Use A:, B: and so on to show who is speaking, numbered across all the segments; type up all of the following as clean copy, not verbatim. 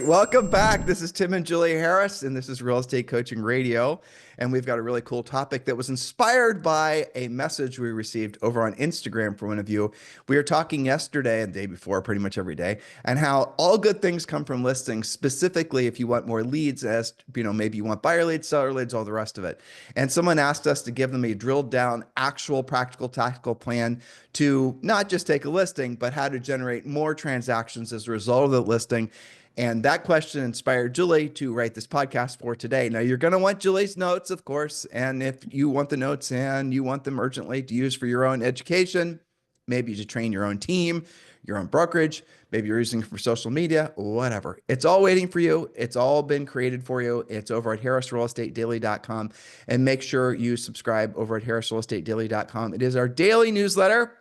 A: Welcome back. This is Tim and Julie Harris, and this is Real Estate Coaching Radio. And we've got a really cool topic that was inspired by a message we received over on Instagram from one of you. We were talking yesterday and the day before, pretty much every day, and how all good things come from listings, specifically if you want more leads, as you know, maybe you want buyer leads, seller leads, all the rest of it. And someone asked us to give them a drilled down, actual, practical, tactical plan to not just take a listing, but how to generate more transactions as a result of the listing. And that question inspired Julie to write this podcast for today. Now, you're going to want Julie's notes, of course. And if you want the notes and you want them urgently to use for your own education, maybe to train your own team, your own brokerage, maybe you're using it for social media, whatever. It's all waiting for you. It's all been created for you. It's over at harrisrealestatedaily.com. And make sure you subscribe over at harrisrealestatedaily.com. It is our daily newsletter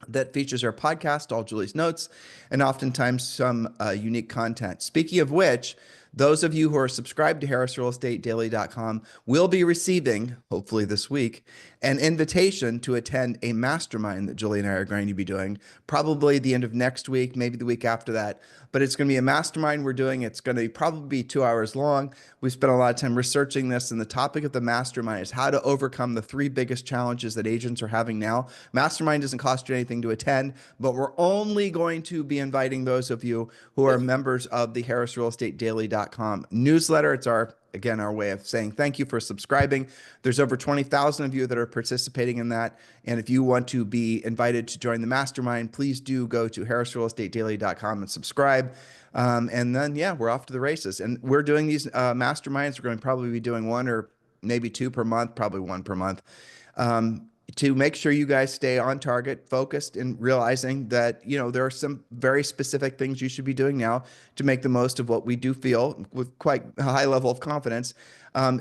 A: that features our podcast, all Julie's notes, and oftentimes some unique content. Speaking of which, those of you who are subscribed to harrisrealestatedaily.com will be receiving, hopefully this week, an invitation to attend a mastermind that Julie and I are going to be doing, probably the end of next week, maybe the week after that. But it's going to be a mastermind we're doing. It's going to probably be 2 hours long. We spent a lot of time researching this, and the topic of the mastermind is how to overcome the 3 biggest challenges that agents are having now. Mastermind doesn't cost you anything to attend, but we're only going to be inviting those of you who are members of the harrisrealestatedaily.com newsletter. It's our way of saying thank you for subscribing. There's over 20,000 of you that are participating in that. And if you want to be invited to join the mastermind, please do go to harrisrealestatedaily.com and subscribe. And then, yeah, we're off to the races. And we're doing these masterminds. We're going to probably be doing 1 or maybe 2 per month, probably 1 per month. To make sure you guys stay on target, focused, and realizing that, you know, there are some very specific things you should be doing now to make the most of what we do feel with quite a high level of confidence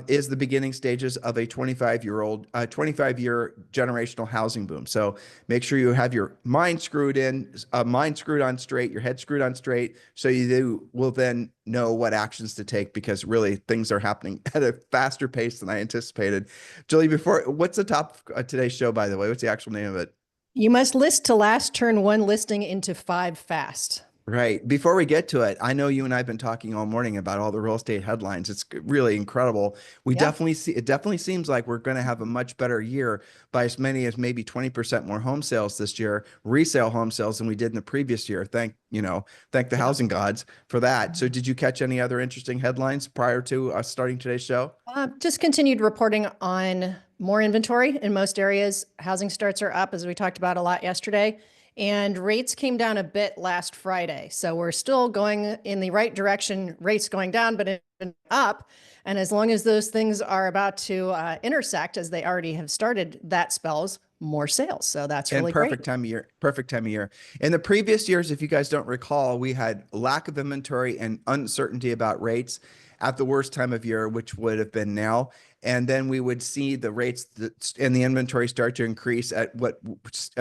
A: is the beginning stages of a 25-year generational housing boom. So make sure you have your mind screwed on straight, your head screwed on straight, so you will then know what actions to take, because really things are happening at a faster pace than I anticipated. Julie, what's the top of today's show, by the way? What's the actual name of it?
B: You must list to last, turn one listing into 5 fast.
A: Right. Before we get to it, I know you and I have been talking all morning about all the real estate headlines. It's really incredible. It definitely seems like we're going to have a much better year by as many as maybe 20% more home sales this year, resale home sales, than we did in the previous year. Thank the housing gods for that. So did you catch any other interesting headlines prior to us starting today's show?
B: Just continued reporting on more inventory in most areas. Housing starts are up, as we talked about a lot yesterday. And rates came down a bit last Friday. So we're still going in the right direction, rates going down, but up. And as long as those things are about to intersect, as they already have started, that spells more sales. So that's really great.
A: Perfect time of year. In the previous years, if you guys don't recall, we had lack of inventory and uncertainty about rates at the worst time of year, which would have been now. And then we would see the rates and the inventory start to increase at what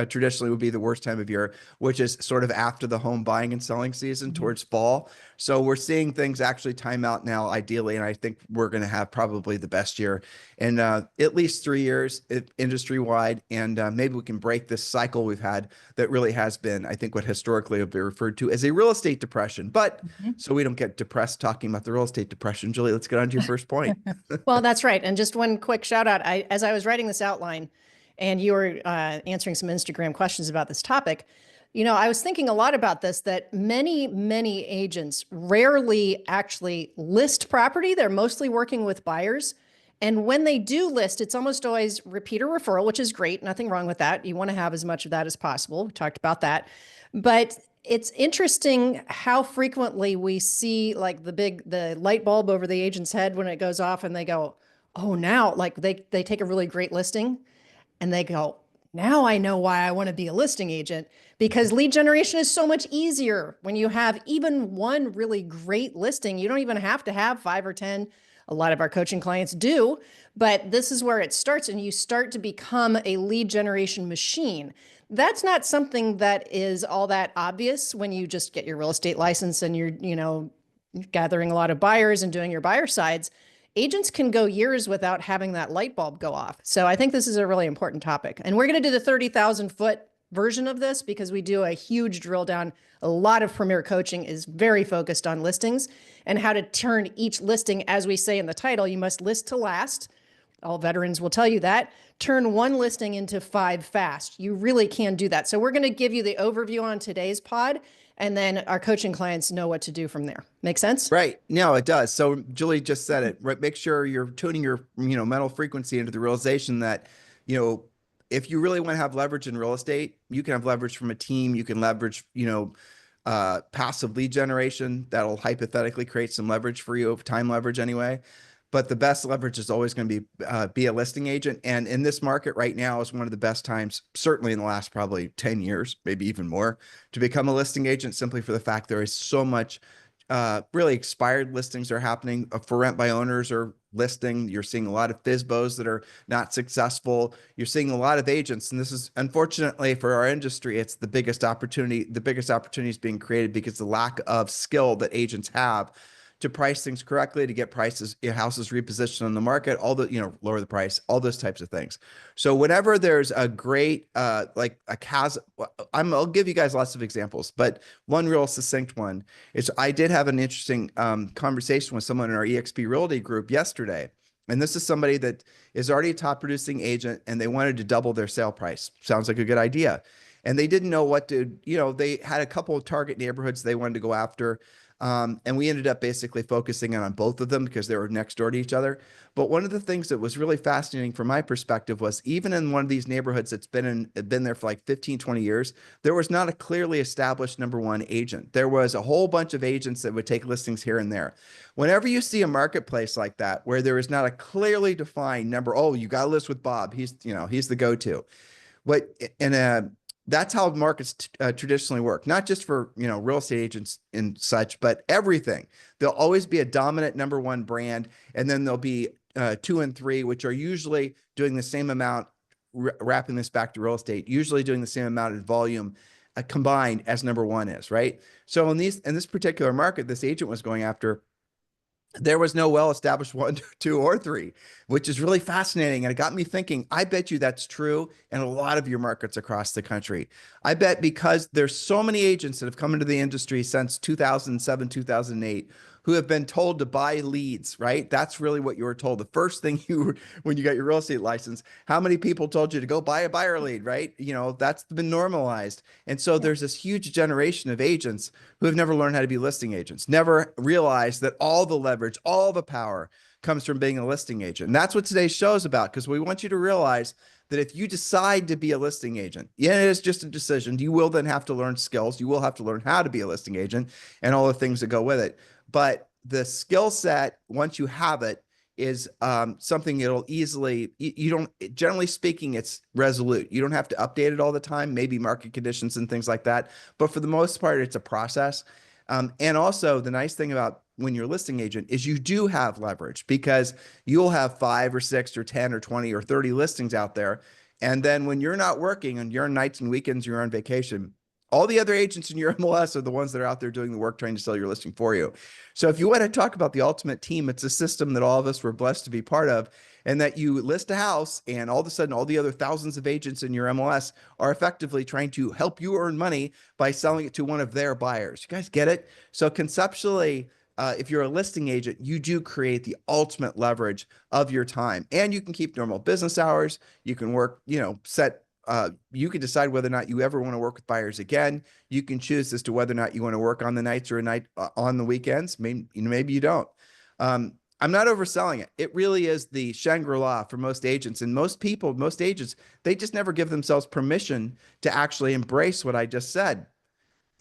A: traditionally would be the worst time of year, which is sort of after the home buying and selling season towards fall. So we're seeing things actually time out now, ideally. And I think we're going to have probably the best year in at least 3 years industry wide. And maybe we can break this cycle we've had that really has been, I think, what historically would be referred to as a real estate depression. But so we don't get depressed talking about the real estate depression. Julie, let's get on to your first point.
B: Well, that's right. And just one quick shout out. As I was writing this outline and you were answering some Instagram questions about this topic, I was thinking a lot about this, that many agents rarely actually list property. They're mostly working with buyers. And when they do list, it's almost always repeater referral, which is great. Nothing wrong with that. You want to have as much of that as possible. We talked about that. But it's interesting how frequently we see like the light bulb over the agent's head when it goes off and they go, oh, now like they take a really great listing and they go, now I know why I want to be a listing agent, because lead generation is so much easier when you have even one really great listing. You don't even have to have 5 or 10. A lot of our coaching clients do, but this is where it starts, and you start to become a lead generation machine. That's not something that is all that obvious when you just get your real estate license and you're, gathering a lot of buyers and doing your buyer sides. Agents can go years without having that light bulb go off. So I think this is a really important topic. And we're going to do the 30,000 foot version of this because we do a huge drill down. A lot of Premier coaching is very focused on listings and how to turn each listing, as we say in the title, you must list to last. All veterans will tell you that. Turn one listing into 5 fast. You really can do that. So we're going to give you the overview on today's pod, and then our coaching clients know what to do from there. Make sense?
A: Right. No, it does. So Julie just said it, right? Make sure you're tuning your, mental frequency into the realization that, if you really want to have leverage in real estate, you can have leverage from a team. You can leverage, passive lead generation. That'll hypothetically create some leverage for you, time leverage anyway. But the best leverage is always going to be a listing agent. And in this market right now is one of the best times, certainly in the last probably 10 years, maybe even more, to become a listing agent, simply for the fact there is so much really expired listings are happening for rent by owners or listing. You're seeing a lot of FSBOs that are not successful. You're seeing a lot of agents. And this is, unfortunately for our industry, it's the biggest opportunity. The biggest opportunity is being created because the lack of skill that agents have to price things correctly, to get prices, houses repositioned on the market, all the, lower the price, all those types of things. So whenever there's a great, like a chasm, I'll give you guys lots of examples, but one real succinct one is I did have an interesting conversation with someone in our EXP Realty group yesterday. And this is somebody that is already a top producing agent and they wanted to double their sale price. Sounds like a good idea. And they didn't know what to, they had a couple of target neighborhoods they wanted to go after. And we ended up basically focusing on both of them because they were next door to each other. But one of the things that was really fascinating from my perspective was even in one of these neighborhoods that's been there for like 15, 20 years, there was not a clearly established number one agent. There was a whole bunch of agents that would take listings here and there. Whenever you see a marketplace like that, where there is not a clearly defined number, oh, you got to list with Bob. He's the go-to. That's how markets traditionally work, not just for, real estate agents and such, but everything. There'll always be a dominant number one brand. And then there'll be 2 and 3, which are usually doing the same amount, wrapping this back to real estate, usually doing the same amount of volume combined as number one is, right? So in this particular market, this agent was going after, there was no well-established 1, 2, or 3, which is really fascinating. And it got me thinking, I bet you that's true in a lot of your markets across the country. I bet because there's so many agents that have come into the industry since 2007, 2008, who have been told to buy leads, right? That's really what you were told. The first thing when you got your real estate license, how many people told you to go buy a buyer lead, right? That's been normalized. And so there's this huge generation of agents who have never learned how to be listing agents, never realized that all the leverage, all the power comes from being a listing agent. And that's what today's show is about, because we want you to realize that if you decide to be a listing agent, it is just a decision. You will then have to learn skills. You will have to learn how to be a listing agent and all the things that go with it. But the skill set, once you have it, is something it'll easily, you don't, generally speaking, it's resolute. You don't have to update it all the time, maybe market conditions and things like that. But for the most part, it's a process. And also the nice thing about when you're a listing agent is you do have leverage, because you'll have 5 or 6 or 10 or 20 or 30 listings out there. And then when you're not working and you're on nights and weekends, you're on vacation, all the other agents in your MLS are the ones that are out there doing the work, trying to sell your listing for you. So if you want to talk about the ultimate team, it's a system that all of us were blessed to be part of, and that you list a house and all of a sudden all the other thousands of agents in your MLS are effectively trying to help you earn money by selling it to one of their buyers. You guys get it? So conceptually, if you're a listing agent, you do create the ultimate leverage of your time, and you can keep normal business hours. You can work, you can decide whether or not you ever want to work with buyers again. You can choose as to whether or not you want to work on the nights or on the weekends. Maybe you don't. I'm not overselling it. It really is the Shangri-La for most agents, and most agents, they just never give themselves permission to actually embrace what I just said.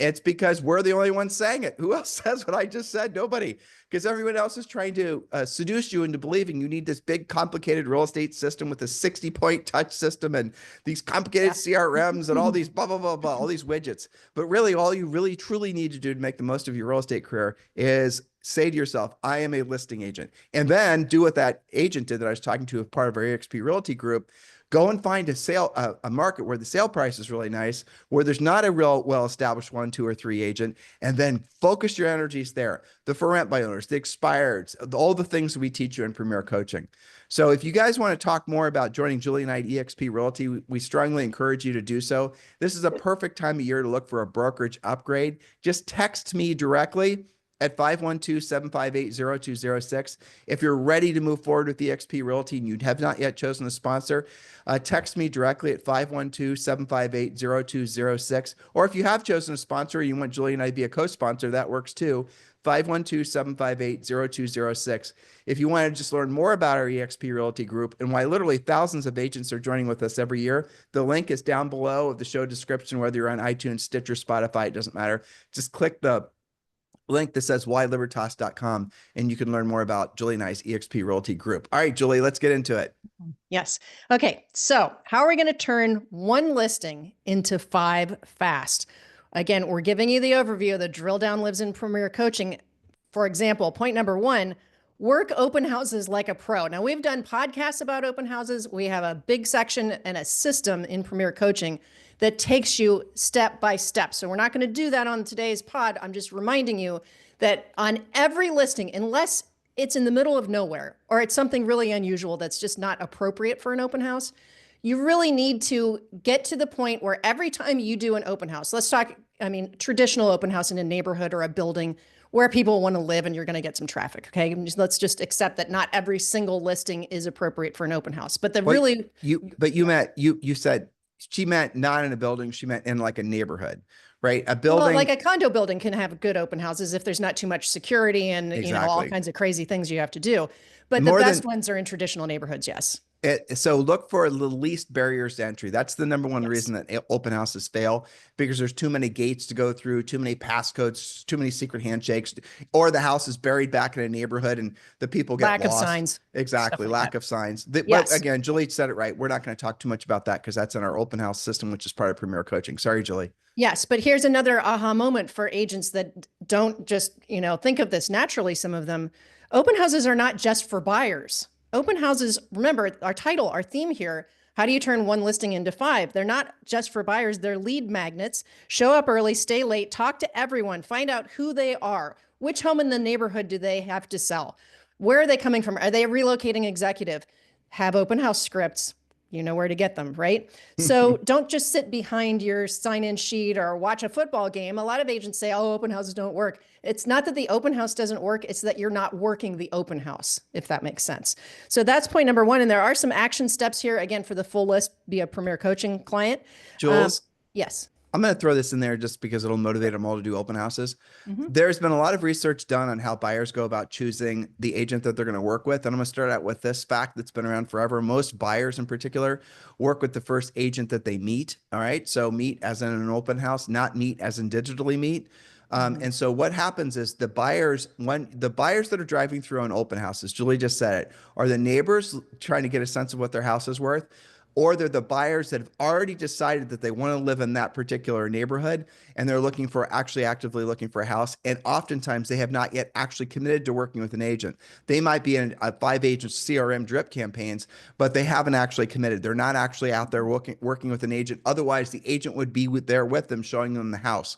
A: It's because we're the only ones saying it. Who else says what I just said? Nobody. Because everyone else is trying to seduce you into believing you need this big, complicated real estate system with a 60-point touch system and these complicated CRMs and all these blah, blah, blah, blah, all these widgets. But really, all you really, truly need to do to make the most of your real estate career is say to yourself, I am a listing agent. And then do what that agent did that I was talking to as part of our EXP Realty group. Go and find a market where the sale price is really nice, where there's not a real well-established 1, 2, or 3 agent, and then focus your energies there. The for rent by owners, the expireds, all the things we teach you in Premier Coaching. So if you guys want to talk more about joining Julie and I at EXP Realty, we strongly encourage you to do so. This is a perfect time of year to look for a brokerage upgrade. Just text me directly at 512-758-0206. If you're ready to move forward with EXP Realty and you have not yet chosen a sponsor, text me directly at 512-758-0206. Or if you have chosen a sponsor and you want Julie and I to be a co-sponsor, that works too. 512-758-0206. If you want to just learn more about our EXP Realty group and why literally thousands of agents are joining with us every year, the link is down below of the show description, whether you're on iTunes, Stitcher, Spotify, it doesn't matter. Just click the link that says whylibertas.com and you can learn more about Julie and I's EXP Realty group. All right, Julie, let's get into it.
B: Yes. Okay. So how are we going to turn one listing into 5 fast? Again, we're giving you the overview of the drill down lives in Premier Coaching. For example, point number 1, work open houses like a pro. Now, we've done podcasts about open houses. We have a big section and a system in Premier Coaching that takes you step by step. So we're not going to do that on today's pod. I'm just reminding you that on every listing, unless it's in the middle of nowhere or it's something really unusual that's just not appropriate for an open house, you really need to get to the point where every time you do an open house, let's talk, traditional open house in a neighborhood or a building where people want to live and you're going to get some traffic. Okay. Let's just accept that not every single listing is appropriate for an open house, but
A: you said she meant not in a building. She meant in like a neighborhood, right? A building.
B: Well, like a condo building can have good open houses if there's not too much security and, all kinds of crazy things you have to do. But the best ones are in traditional neighborhoods. Yes.
A: So look for the least barriers to entry. That's the number one reason that open houses fail, because there's too many gates to go through, too many passcodes, too many secret handshakes, or the house is buried back in a neighborhood and the people get
B: lost.
A: Lack of
B: signs.
A: Exactly. Lack of signs. But again, Julie said it right. We're not going to talk too much about that because that's in our open house system, which is part of Premier Coaching. Sorry, Julie.
B: Yes, but here's another aha moment for agents that don't just, think of this naturally. Some of them, open houses are not just for buyers. Open houses, remember our title, our theme here, how do you turn one listing into 5? They're not just for buyers, they're lead magnets. Show up early, stay late, talk to everyone, find out who they are. Which home in the neighborhood do they have to sell? Where are they coming from? Are they a relocating executive? Have open house scripts. You know where to get them, right? So don't just sit behind your sign-in sheet or watch a football game. A lot of agents say, oh, open houses don't work. It's not that the open house doesn't work. It's that you're not working the open house, if that makes sense. So that's point number 1. And there are some action steps here, again, for the full list, be a Premier Coaching client.
A: Jules?
B: Yes.
A: I'm going to throw this in there just because it'll motivate them all to do open houses. There's been a lot of research done on how buyers go about choosing the agent that they're going to work with. And I'm going to start out with this fact that's been around forever. Most buyers in particular work with the first agent that they meet. All right. So meet as in an open house, not meet as in digitally meet. And so what happens is the buyers that are driving through an open house, as Julie just said it, are the neighbors trying to get a sense of what their house is worth, or they're the buyers that have already decided that they want to live in that particular neighborhood and they're actively looking for a house. And oftentimes they have not yet actually committed to working with an agent. They might be in a 5-agent CRM drip campaigns, but they haven't actually committed. They're not actually out there working with an agent. Otherwise, the agent would be there with them, showing them the house.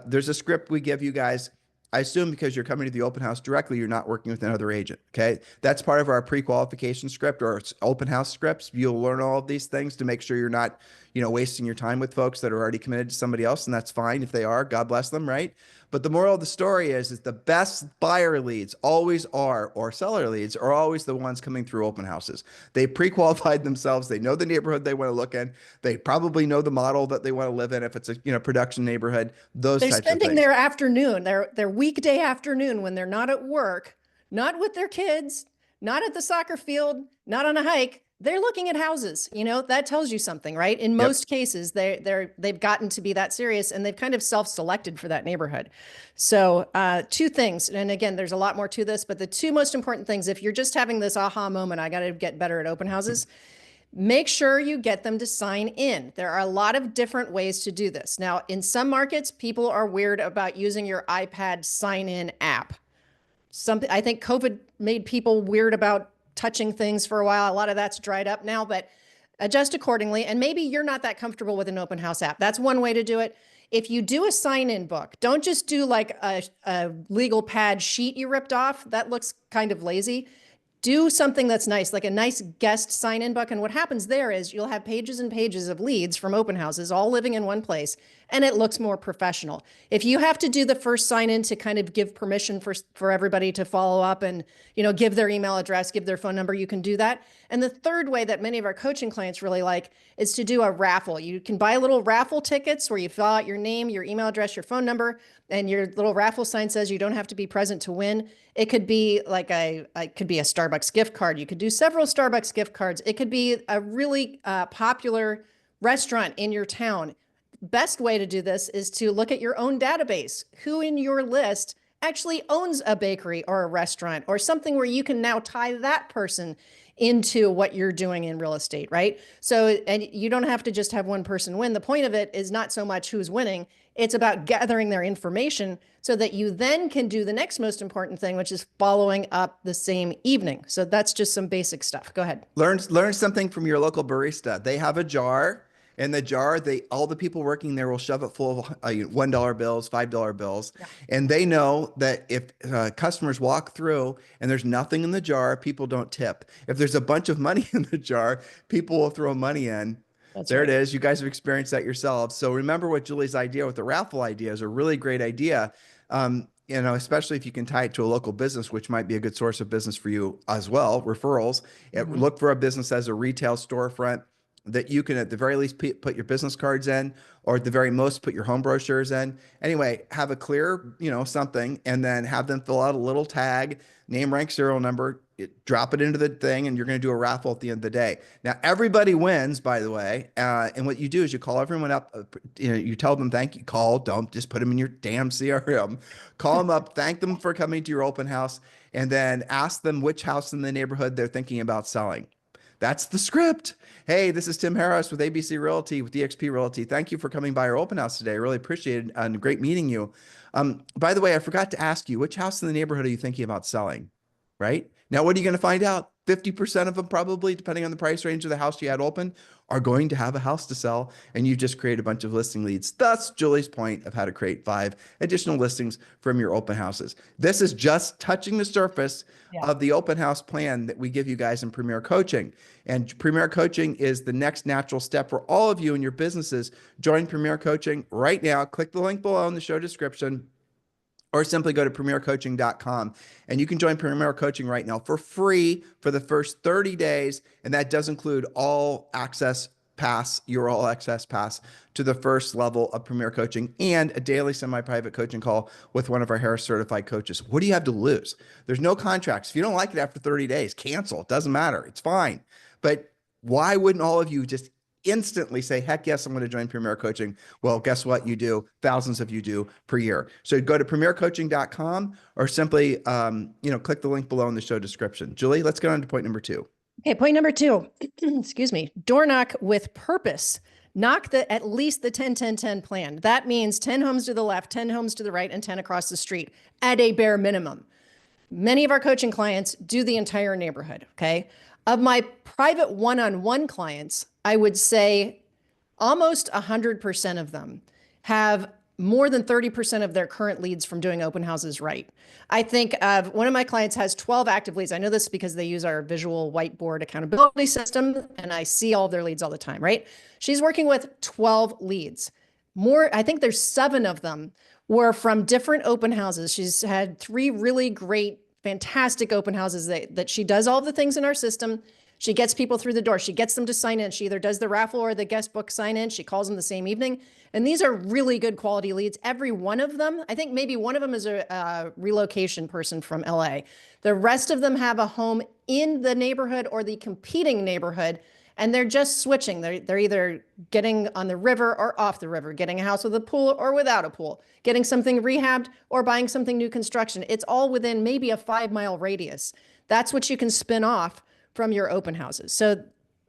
A: There's a script we give you guys. I assume because you're coming to the open house directly, you're not working with another agent. Okay. That's part of our pre-qualification script or open house scripts. You'll learn all of these things to make sure you're not, wasting your time with folks that are already committed to somebody else. And that's fine if they are, God bless them. Right. But the moral of the story is the best buyer leads always are, or seller leads are always the ones coming through open houses. They pre-qualified themselves. They know the neighborhood they want to look in. They probably know the model that they want to live in. If it's a, production neighborhood, they're
B: spending their afternoon, their weekday afternoon when they're not at work, not with their kids, not at the soccer field, not on a hike. They're looking at houses. That tells you something, right? In most cases, they've gotten to be that serious and they've kind of self-selected for that neighborhood. So 2 things, and again, there's a lot more to this, but the 2 most important things, if you're just having this aha moment, I got to get better at open houses, make sure you get them to sign in. There are a lot of different ways to do this. Now, in some markets, people are weird about using your iPad sign-in app. I think COVID made people weird about touching things for a while. A lot of that's dried up now, but adjust accordingly. And maybe you're not that comfortable with an open house app. That's one way to do it. If you do a sign-in book, don't just do like a legal pad sheet you ripped off. That looks kind of lazy. Do something that's nice, like a nice guest sign-in book. And what happens there is you'll have pages and pages of leads from open houses all living in one place, and it looks more professional. If you have to do the first sign-in to kind of give permission for everybody to follow up and, you know, give their email address, give their phone number, you can do that. And the third way that many of our coaching clients really like is to do a raffle. You can buy little raffle tickets where you fill out your name, your email address, your phone number, and your little raffle sign says you don't have to be present to win. It could be like it could be a Starbucks gift card. You could do several Starbucks gift cards. It could be a really popular restaurant in your town. Best way to do this is to look at your own database. Who in your list actually owns a bakery or a restaurant or something where you can now tie that person into what you're doing in real estate, right? So, and you don't have to just have one person win. The point of it is not so much who's winning. It's about gathering their information so that you then can do the next most important thing, which is following up the same evening. So that's just some basic stuff. Go ahead.
A: Learn something from your local barista. They have a jar. In the jar, all the people working there will shove it full of $1 bills, $5 bills. Yeah. And they know that if customers walk through and there's nothing in the jar, people don't tip. If there's a bunch of money in the jar, people will throw money in. There it is. You guys have experienced that yourselves. So remember what Julie's idea with the raffle idea is a really great idea. You know, especially if you can tie it to a local business, which might be a good source of business for you as well, referrals. Mm-hmm. Look for a business as a retail storefront that you can at the very least put your business cards in, or at the very most put your home brochures in. Anyway, have a clear, you know, something, and then have them fill out a little tag, name, rank, serial number, drop it into the thing, and you're going to do a raffle at the end of the day. Now, everybody wins, by the way. And what you do is you call everyone up, you know, you tell them, thank you, don't just put them in your damn CRM, call them up, thank them for coming to your open house, and then ask them which house in the neighborhood they're thinking about selling. That's the script. Hey, this is Tim Harris with ABC Realty, with DXP Realty. Thank you for coming by our open house today. I really appreciate it and great meeting you. By the way, I forgot to ask you, which house in the neighborhood are you thinking about selling? Right? Now, what are you going to find out? 50% of them probably, depending on the price range of the house you had open, are going to have a house to sell, and you just create a bunch of listing leads. Thus, Julie's point of how to create 5 additional listings from your open houses. This is just touching the surface of the open house plan that we give you guys in Premier Coaching. And Premier Coaching is the next natural step for all of you in your businesses. Join Premier Coaching right now. Click the link below in the show description, or simply go to premiercoaching.com, and you can join Premier Coaching right now for free for the first 30 days. And that does include all access pass, your all access pass to the first level of Premier Coaching, and a daily semi-private coaching call with one of our Harris certified coaches. What do you have to lose? There's no contracts. If you don't like it after 30 days, cancel. It doesn't matter. It's fine. But why wouldn't all of you just instantly say, heck yes, I'm going to join Premier Coaching? Well, guess what? You do. Thousands of you do per year. So go to premiercoaching.com, or simply, click the link below in the show description. Julie, let's get on to point number 2.
B: Okay. Point number 2, excuse me, door knock with purpose. Knock at least the 10-10-10 plan. That means 10 homes to the left, 10 homes to the right, and 10 across the street at a bare minimum. Many of our coaching clients do the entire neighborhood. Okay. Of my private one-on-one clients, I would say almost 100% of them have more than 30% of their current leads from doing open houses right. I think of one of my clients has 12 active leads. I know this because they use our visual whiteboard accountability system, and I see all their leads all the time, right? She's working with 12 leads. I think there's 7 of them were from different open houses. She's had 3 really great, fantastic open houses that she does all the things in our system. She gets people through the door. She gets them to sign in. She either does the raffle or the guest book sign in. She calls them the same evening. And these are really good quality leads. Every one of them, I think maybe one of them is a relocation person from LA. The rest of them have a home in the neighborhood or the competing neighborhood, and they're just switching. They're either getting on the river or off the river, getting a house with a pool or without a pool, getting something rehabbed or buying something new construction. It's all within maybe a 5-mile radius. That's what you can spin off from your open houses. So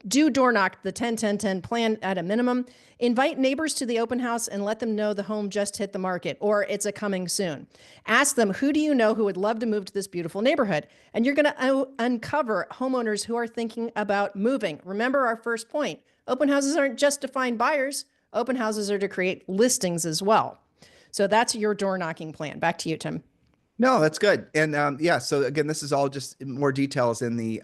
B: Do door knock, the 10-10-10 plan at a minimum. Invite neighbors to the open house and let them know the home just hit the market or it's a coming soon. Ask them, who do you know who would love to move to this beautiful neighborhood? And you're going to uncover homeowners who are thinking about moving. Remember our first point. Open houses aren't just to find buyers. Open houses are to create listings as well. So that's your door knocking plan. Back to you, Tim.
A: No, that's good. And yeah, so again, this is all just more details in the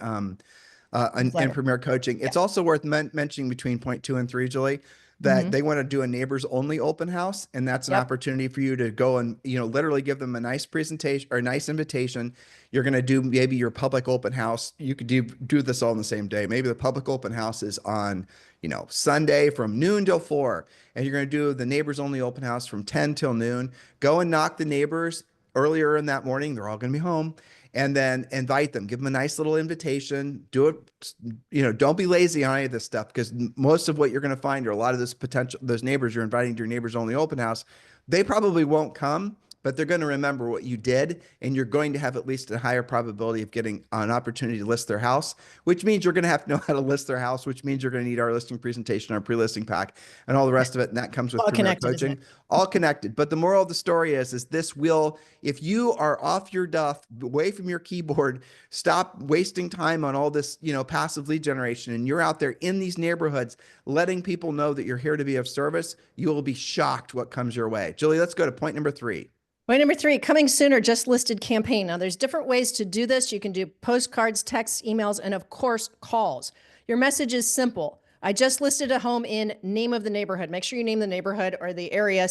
A: in Premier Coaching. It's also worth mentioning between point 2 and 3, Julie, that they want to do a neighbors only open house. And that's an opportunity for you to go and, literally give them a nice presentation or a nice invitation. You're going to do maybe your public open house. You could do this all in the same day. Maybe the public open house is on, Sunday from noon till 4, and you're going to do the neighbors only open house from 10 till noon. Go and knock the neighbors earlier in that morning. They're all going to be home. And then invite them, give them a nice little invitation. Do it, don't be lazy on any of this stuff, because most of what you're going to find are a lot of those neighbors you're inviting to your neighbors only open house. They probably won't come, but they're going to remember what you did, and you're going to have at least a higher probability of getting an opportunity to list their house, which means you're going to have to know how to list their house, which means you're going to need our listing presentation, our pre-listing pack, and all the rest of it. And that comes with Premier Coaching, all connected. But the moral of the story is this will, if you are off your duff, away from your keyboard, stop wasting time on all this, passive lead generation, and you're out there in these neighborhoods letting people know that you're here to be of service, you will be shocked what comes your way. Julie, let's go to point number 3.
B: Point number 3, coming soon or just listed campaign. Now, there's different ways to do this. You can do postcards, texts, emails, and of course, calls. Your message is simple. I just listed a home in name of the neighborhood. Make sure you name the neighborhood or the area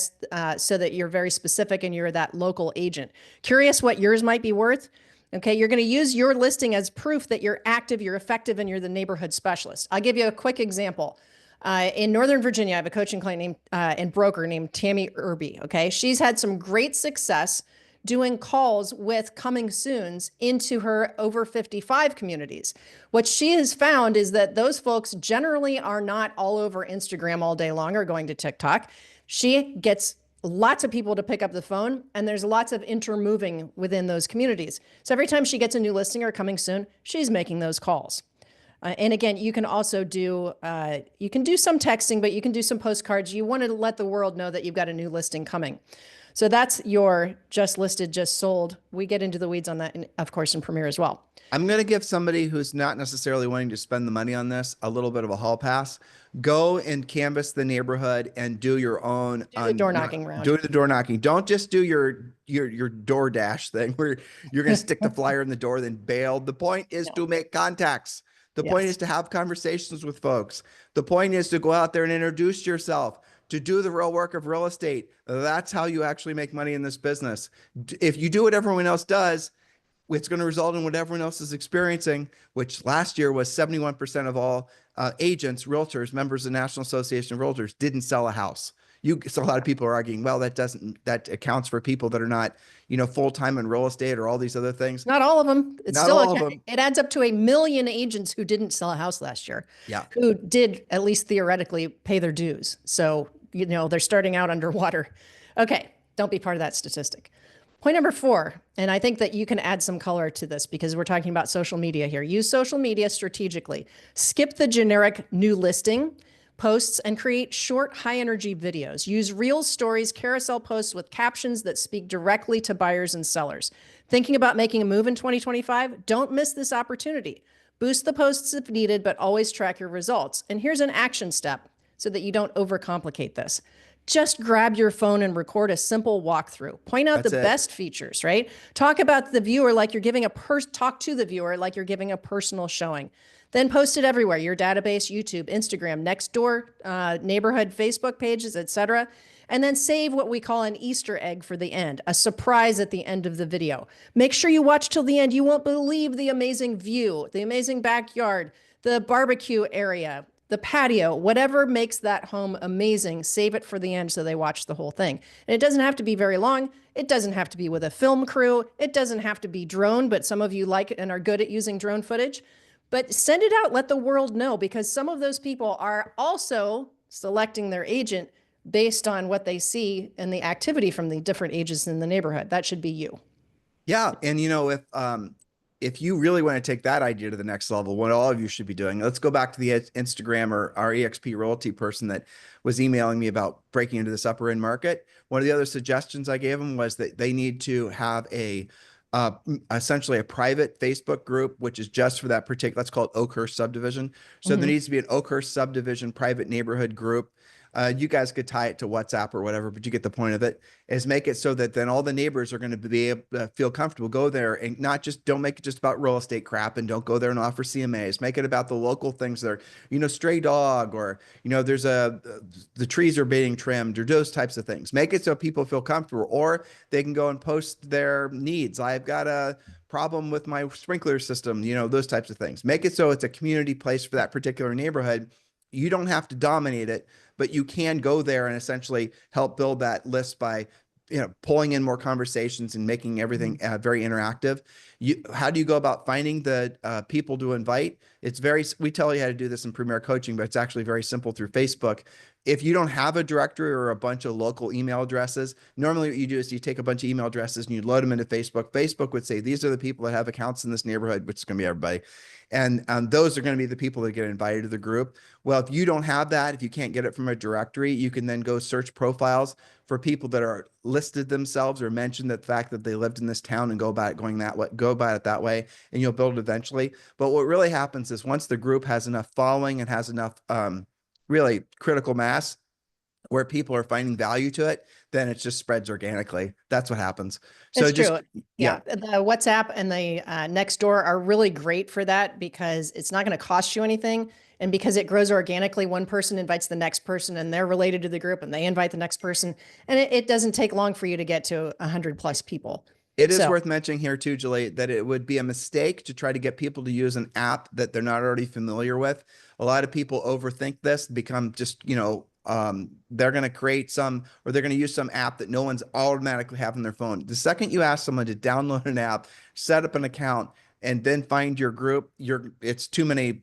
B: so that you're very specific and you're that local agent. Curious what yours might be worth? Okay, you're going to use your listing as proof that you're active, you're effective, and you're the neighborhood specialist. I'll give you a quick example. In Northern Virginia, I have a coaching client named and broker named Tammy Irby. Okay, she's had some great success doing calls with coming soons into her over 55 communities. What she has found is that those folks generally are not all over Instagram all day long or going to TikTok. She gets lots of people to pick up the phone, and there's lots of intermoving within those communities. So every time she gets a new listing or coming soon, she's making those calls. And again, you can also do, you can do some texting, but you can do some postcards. You want to let the world know that you've got a new listing coming. So that's your just listed, just sold. We get into the weeds on that, of course, in Premier as well.
A: I'm going to give somebody who's not necessarily wanting to spend the money on this a little bit of a hall pass. Go and canvass the neighborhood and do your own
B: door knocking round.
A: Do the door knocking. Don't just do your DoorDash thing where you're going to stick the flyer in the door, then bail. The point is to make contacts. The point is to have conversations with folks. The point is to go out there and introduce yourself, to do the real work of real estate. That's how you actually make money in this business. If you do what everyone else does, it's going to result in what everyone else is experiencing, which last year was 71% of all agents, realtors, members of the National Association of Realtors didn't sell a house. So a lot of people are arguing, well, that accounts for people that are not, full-time in real estate or all these other things.
B: Not all of them. It's not all of them. It adds up to 1 million agents who didn't sell a house last year.
A: Yeah.
B: Who did at least theoretically pay their dues. So, they're starting out underwater. Okay. Don't be part of that statistic. Point number 4, and I think that you can add some color to this because we're talking about social media here. Use social media strategically. Skip the generic new listing posts and create short, high-energy videos. Use Reels, stories, carousel posts with captions that speak directly to buyers and sellers. Thinking about making a move in 2025? Don't miss this opportunity. Boost the posts if needed, but always track your results. And here's an action step so that you don't overcomplicate this. Just grab your phone and record a simple walkthrough. Point out the best features, right? Talk about the viewer like you're giving talk to the viewer like you're giving a personal showing. Then post it everywhere, your database, YouTube, Instagram, Nextdoor, neighborhood Facebook pages, etc. And then save what we call an Easter egg for the end, a surprise at the end of the video. Make sure you watch till the end. You won't believe the amazing view, the amazing backyard, the barbecue area, the patio, whatever makes that home amazing, save it for the end so they watch the whole thing. And it doesn't have to be very long. It doesn't have to be with a film crew. It doesn't have to be drone, but some of you like it and are good at using drone footage. But send it out, let the world know, because some of those people are also selecting their agent based on what they see and the activity from the different agents in the neighborhood. That should be you.
A: Yeah. And if if you really want to take that idea to the next level, what all of you should be doing, let's go back to the Instagram or our EXP royalty person that was emailing me about breaking into this upper end market. One of the other suggestions I gave them was that they need to have essentially a private Facebook group, which is just for that particular, let's call it Oakhurst subdivision. So there needs to be an Oakhurst subdivision private neighborhood group. You guys could tie it to WhatsApp or whatever, but you get the point of it, is make it so that then all the neighbors are going to be able to feel comfortable, go there, and don't make it just about real estate crap, and don't go there and offer CMAs. Make it about the local things that are, stray dog, or, there's the trees are being trimmed, or those types of things. Make it so people feel comfortable, or they can go and post their needs. I've got a problem with my sprinkler system, those types of things. Make it so it's a community place for that particular neighborhood. You don't have to dominate it, but you can go there and essentially help build that list by, pulling in more conversations and making everything very interactive. How do you go about finding the people to invite? We tell you how to do this in Premier Coaching, but it's actually very simple through Facebook. If you don't have a directory or a bunch of local email addresses, normally what you do is you take a bunch of email addresses and you load them into Facebook. Facebook would say, these are the people that have accounts in this neighborhood, which is going to be everybody. And those are going to be the people that get invited to the group. Well, if you don't have that, if you can't get it from a directory, you can then go search profiles for people that are listed themselves or mentioned the fact that they lived in this town, and go about it that way, and you'll build it eventually. But what really happens is once the group has enough following and has enough really critical mass where people are finding value to it, then it just spreads organically. That's what happens. So
B: It's
A: just,
B: true. Yeah. The WhatsApp and the Nextdoor are really great for that, because it's not going to cost you anything. And because it grows organically, one person invites the next person, and they're related to the group, and they invite the next person. And it doesn't take long for you to get to 100+ people.
A: It is worth mentioning here too, Julie, that it would be a mistake to try to get people to use an app that they're not already familiar with. A lot of people overthink this, become just, they're going to create or they're going to use some app that no one's automatically have on their phone. The second you ask someone to download an app, set up an account, and then find your group, it's too many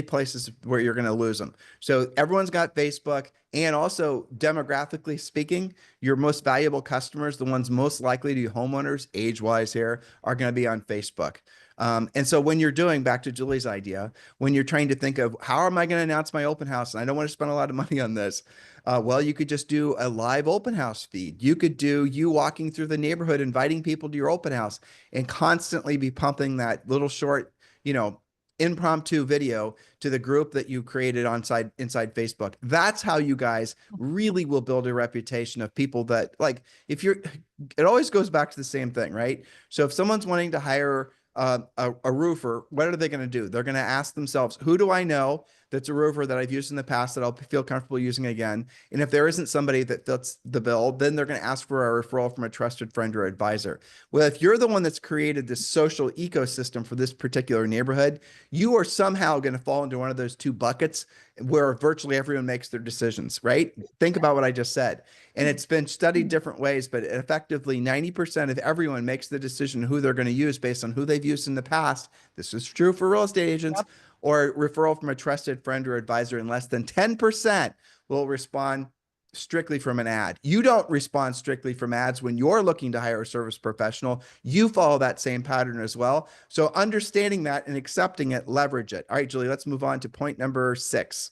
A: places where you're going to lose them. So everyone's got Facebook, and also demographically speaking, your most valuable customers, the ones most likely to be homeowners, age-wise here, are going to be on Facebook. And so when you're doing, back to Julie's idea, when you're trying to think of how am I going to announce my open house, and I don't want to spend a lot of money on this, well, you could just do a live open house feed. You could do you walking through the neighborhood, inviting people to your open house, and constantly be pumping that little short, impromptu video to the group that you created inside Facebook. That's how you guys really will build a reputation of people that, like, it always goes back to the same thing, right? So if someone's wanting to hire a roofer, what are they going to do? They're going to ask themselves, who do I know that's a roofer that I've used in the past that I'll feel comfortable using again? And if there isn't somebody that fits the bill, then they're going to ask for a referral from a trusted friend or advisor. Well, if you're the one that's created this social ecosystem for this particular neighborhood, you are somehow going to fall into one of those two buckets where virtually everyone makes their decisions, right? Think about what I just said. And it's been studied different ways, but effectively 90% of everyone makes the decision who they're going to use based on who they've used in the past. This is true for real estate agents.
B: Yep.
A: Or referral from a trusted friend or advisor, and less than 10% will respond strictly from an ad. You don't respond strictly from ads when you're looking to hire a service professional. You follow that same pattern as well. So understanding that and accepting it, leverage it. All right, Julie, let's move on to point number 6.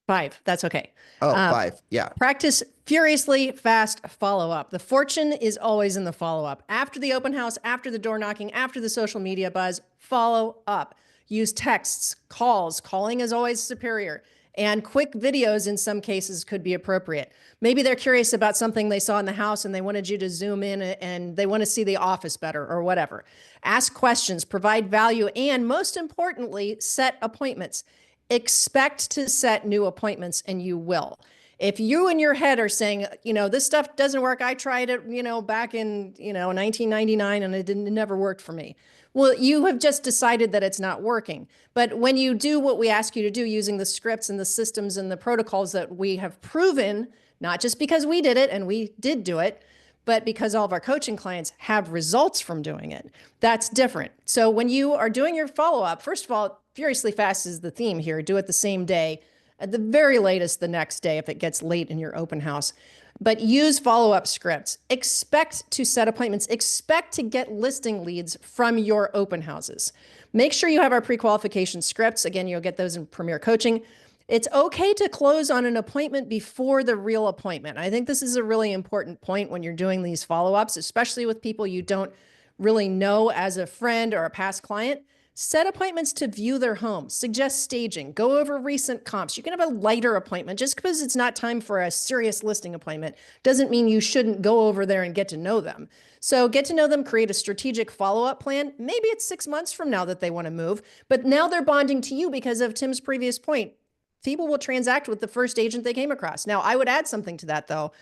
B: 5. That's okay.
A: Oh, 5. Yeah.
B: Practice furiously fast follow-up. The fortune is always in the follow-up. After the open house, after the door knocking, after the social media buzz, follow up. Use texts, calls. Calling is always superior. And quick videos in some cases could be appropriate. Maybe they're curious about something they saw in the house and they wanted you to zoom in and they want to see the office better or whatever. Ask questions, provide value, and most importantly, set appointments. Expect to set new appointments, and you will. If you in your head are saying, this stuff doesn't work, I tried it, back in, 1999 and it never worked for me. Well, you have just decided that it's not working. But when you do what we ask you to do using the scripts and the systems and the protocols that we have proven, not just because we did it and we did do it, but because all of our coaching clients have results from doing it, that's different. So when you are doing your follow-up, first of all, furiously fast is the theme here. Do it the same day, at the very latest the next day if it gets late in your open house. but use follow-up scripts. Expect to set appointments. Expect to get listing leads from your open houses. Make sure you have our pre-qualification scripts. Again, you'll get those in Premier Coaching. It's okay to close on an appointment before the real appointment. I think this is a really important point when you're doing these follow-ups, especially with people you don't really know as a friend or a past client. Set appointments to view their homes, suggest staging, go over recent comps. You can have a lighter appointment. Just because it's not time for a serious listing appointment doesn't mean you shouldn't go over there and get to know them. So get to know them, create a strategic follow-up plan. Maybe it's 6 months from now that they want to move, but now they're bonding to you because of Tim's previous point. People will transact with the first agent they came across. Now, I would add something to that though.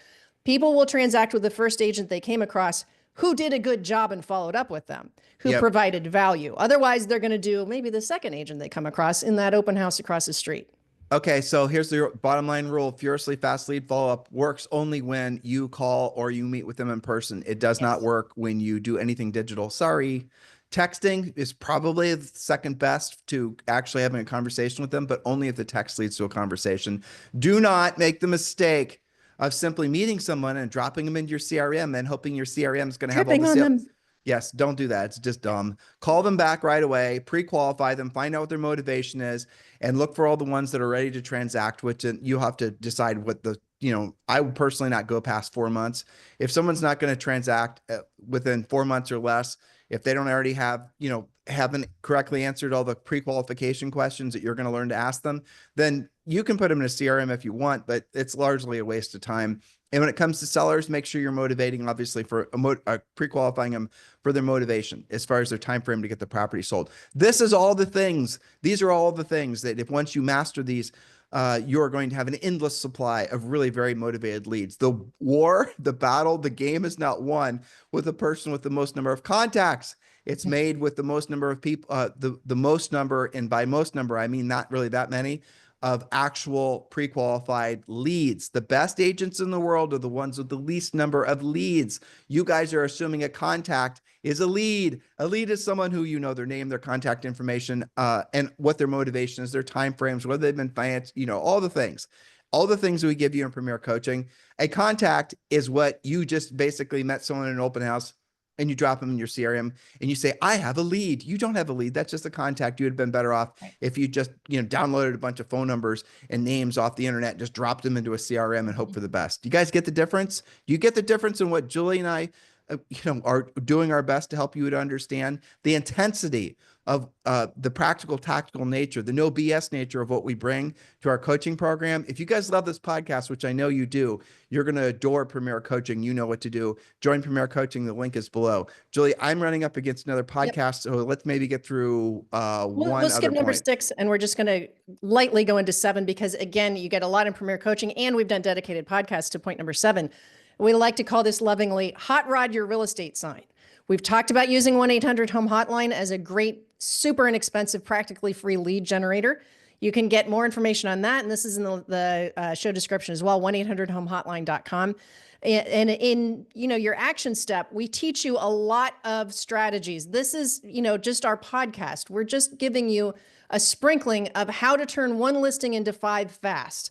B: People will transact with the first agent they came across who did a good job and followed up with them, who provided value. Otherwise, they're going to do maybe the second agent they come across in that open house across the street.
A: Okay, so here's the bottom line rule. Furiously fast lead follow-up works only when you call or you meet with them in person. It does not work when you do anything digital. Sorry. Texting is probably the second best to actually having a conversation with them, but only if the text leads to a conversation. Do not make the mistake of simply meeting someone and dropping them into your CRM and hoping your CRM is going to have all the sales. Yes, don't do that. It's just dumb. Call them back right away, pre-qualify them, find out what their motivation is, and look for all the ones that are ready to transact, which you have to decide what the, I would personally not go past 4 months. If someone's not going to transact within 4 months or less, if they don't already have, haven't correctly answered all the pre-qualification questions that you're going to learn to ask them, then you can put them in a CRM if you want, but it's largely a waste of time. And when it comes to sellers, make sure you're motivating, obviously, for pre-qualifying them for their motivation as far as their time frame to get the property sold. This is all the things. These are all the things that if once you master these, you're going to have an endless supply of really very motivated leads. The war, the battle, the game is not won with the person with the most number of contacts. It's made with the most number of people, the most number, and by most number, I mean not really that many, of actual pre-qualified leads. The best agents in the world are the ones with the least number of leads. You guys are assuming a contact is a lead. A lead is someone who their name, their contact information, and what their motivation is, their time frames, whether they've been financed, all the things. All the things we give you in Premier Coaching. A contact is what you just basically met someone in an open house and you drop them in your CRM and you say, I have a lead. You don't have a lead. That's just a contact. You would have been better off if you just, downloaded a bunch of phone numbers and names off the internet, just dropped them into a CRM and hope for the best. You guys get the difference? Do you get the difference in what Julie and I, are doing our best to help you to understand the intensity of the practical, tactical nature, the no BS nature of what we bring to our coaching program? If you guys love this podcast, which I know you do, you're going to adore Premier Coaching. You know what to do. Join Premier Coaching. The link is below. Julie, I'm running up against another podcast, so let's maybe get through we'll skip
B: number 6, and we're just going to lightly go into 7 because, again, you get a lot in Premier Coaching, and we've done dedicated podcasts to point number 7. We like to call this lovingly Hot Rod Your Real Estate Sign. We've talked about using 1-800-HOME hotline as a great, super inexpensive, practically free lead generator. You can get more information on that. And this is in the show description as well, 1-800-HOMEhotline.com. And in, your action step, we teach you a lot of strategies. This is, just our podcast. We're just giving you a sprinkling of how to turn one listing into 5 fast.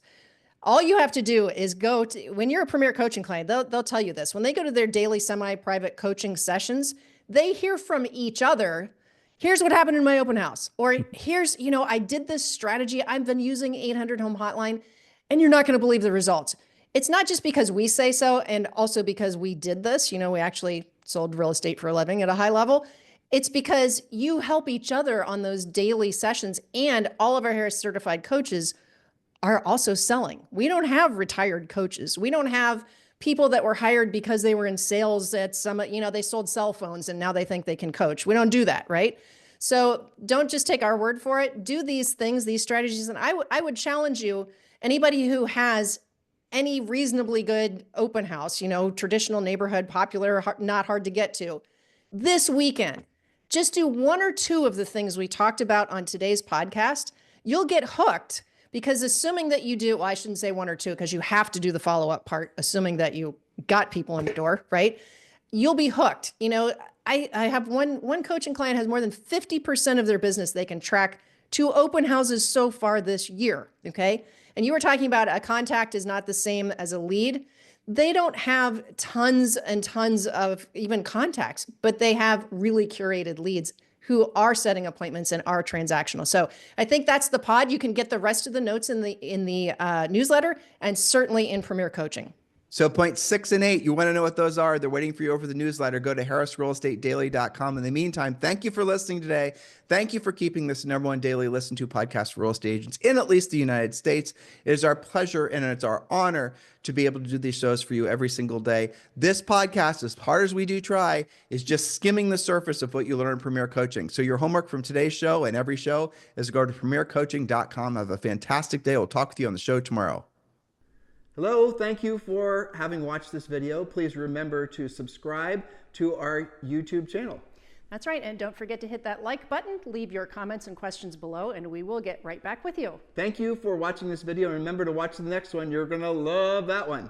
B: All you have to do is go to, when you're a Premier Coaching client, they'll tell you this. When they go to their daily semi-private coaching sessions, they hear from each other, here's what happened in my open house. Or here's, I did this strategy. I've been using 800-HOME hotline, and you're not going to believe the results. It's not just because we say so, and also because we did this. We actually sold real estate for a living at a high level. It's because you help each other on those daily sessions, and all of our Harris certified coaches are also selling. We don't have retired coaches. We don't have people that were hired because they were in sales at some, they sold cell phones and now they think they can coach. We don't do that, right? So don't just take our word for it. Do these things, these strategies. And I would challenge you, anybody who has any reasonably good open house, traditional neighborhood, popular, not hard to get to, this weekend, just do 1 or 2 of the things we talked about on today's podcast. You'll get hooked. Because assuming that you do, well, I shouldn't say 1 or 2 because you have to do the follow-up part, assuming that you got people in the door, right? You'll be hooked. I have one coaching client has more than 50% of their business they can track to open houses so far this year, okay? And you were talking about a contact is not the same as a lead. they don't have tons and tons of even contacts, but they have really curated leads who are setting appointments and are transactional. So I think that's the pod. You can get the rest of the notes in the newsletter, and certainly in Premier Coaching.
A: So points 6 and 8, you want to know what those are. They're waiting for you over the newsletter. Go to harrisrealestatedaily.com. In the meantime, thank you for listening today. Thank you for keeping this #1 daily listen to podcast for real estate agents in at least the United States. It is our pleasure and it's our honor to be able to do these shows for you every single day. This podcast, as hard as we do try, is just skimming the surface of what you learn in Premier Coaching. So your homework from today's show and every show is to go to premiercoaching.com. Have a fantastic day. We'll talk with you on the show tomorrow. Hello, thank you for having watched this video. Please remember to subscribe to our YouTube channel.
B: That's right, and don't forget to hit that like button, leave your comments and questions below, and we will get right back with you.
A: Thank you for watching this video, and remember to watch the next one. You're gonna love that one.